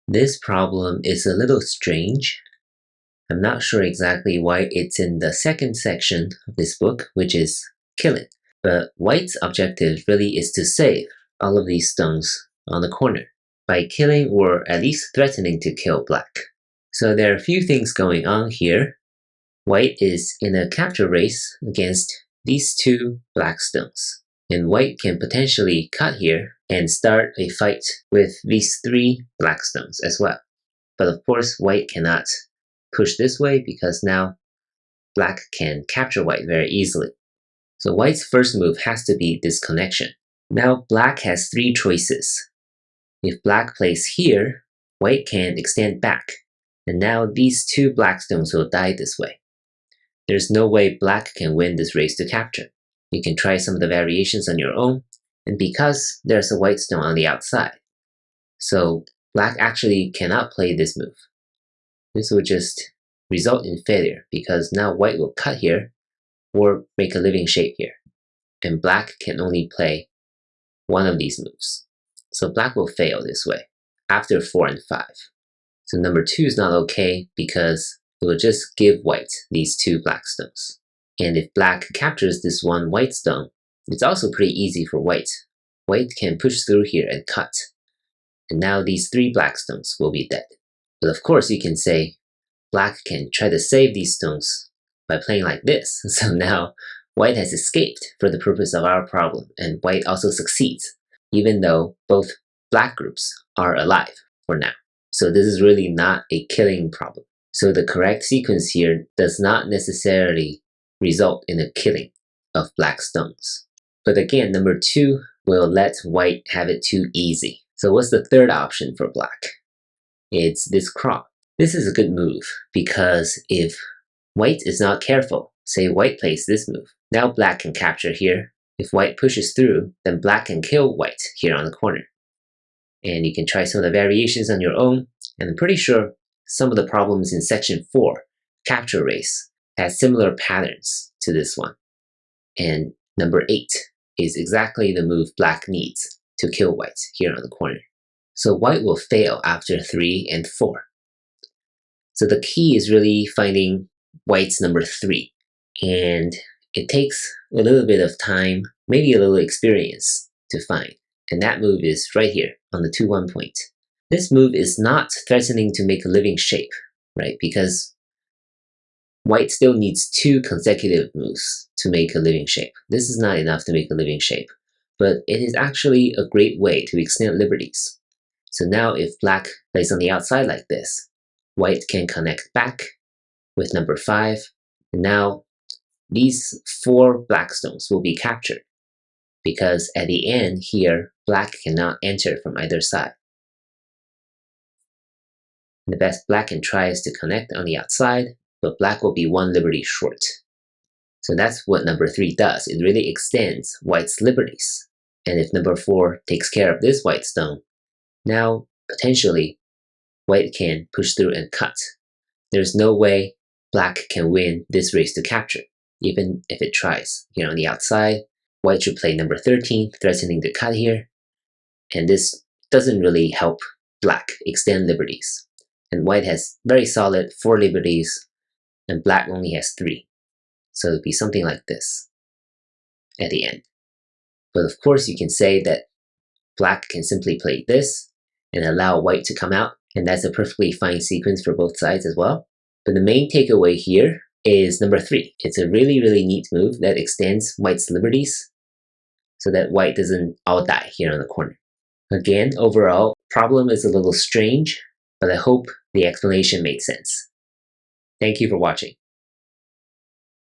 This problem is a little strange. I'm not sure exactly why it's in the second section of this book, which is killing. But white's objective really is to save all of these stones on the corner by killing or at least threatening to kill black. So there are a few things going on here. White is in a capture race against these two black stones. And white can potentially cut here and start a fight with these three black stones as well. But of course, white cannot push this way because now black can capture white very easily. So white's first move has to be this connection. Now black has three choices. If black plays here, white can extend back. And now these two black stones will die this way. There's no way black can win this race to capture. You can try some of the variations on your own, and because there's a white stone on the outside, so black actually cannot play this move. This will just result in failure because now white will cut here or make a living shape here, and black can only play one of these moves. So black will fail this way after 4 and 5. So number 2 is not okay because it will just give white these two black stones. And if black captures this one white stone, it's also pretty easy for white. White can push through here and cut. And now these three black stones will be dead. But of course you can say black can try to save these stones by playing like this. So now white has escaped for the purpose of our problem, and white also succeeds, even though both black groups are alive for now. So this is really not a killing problem. So the correct sequence here does not necessarily result in a killing of black stones. But again, number 2 will let white have it too easy. So what's the third option for black? It's this crawl. This is a good move because if white is not careful, say white plays this move, now black can capture here. If white pushes through, then black can kill white here on the corner. And you can try some of the variations on your own, and I'm pretty sure some of the problems in section 4, capture race, has similar patterns to this one. And number 8 is exactly the move black needs to kill white here on the corner. So white will fail after 3 and 4. So the key is really finding white's number 3. And it takes a little bit of time, maybe a little experience to find. And that move is right here on the 2-1 point. This move is not threatening to make a living shape, right? Because white still needs 2 consecutive moves to make a living shape. This is not enough to make a living shape, but it is actually a great way to extend liberties. So now if black plays on the outside like this, white can connect back with number 5, and now these 4 black stones will be captured, because at the end here, black cannot enter from either side. The best black can try is to connect on the outside, but black will be 1 liberty short. So that's what number 3 does. It really extends white's liberties. And if number 4 takes care of this white stone, now potentially white can push through and cut. There's no way black can win this race to capture, even if it tries. Here on the outside, white should play number 13, threatening to cut here. And this doesn't really help black extend liberties. And white has very solid 4 liberties, and black only has 3. So it'd be something like this at the end. But of course you can say that black can simply play this and allow white to come out, and that's a perfectly fine sequence for both sides as well. But the main takeaway here is number 3. It's a really, really neat move that extends white's liberties so that white doesn't all die here on the corner. Again, overall, problem is a little strange, but I hope the explanation made sense. Thank you for watching.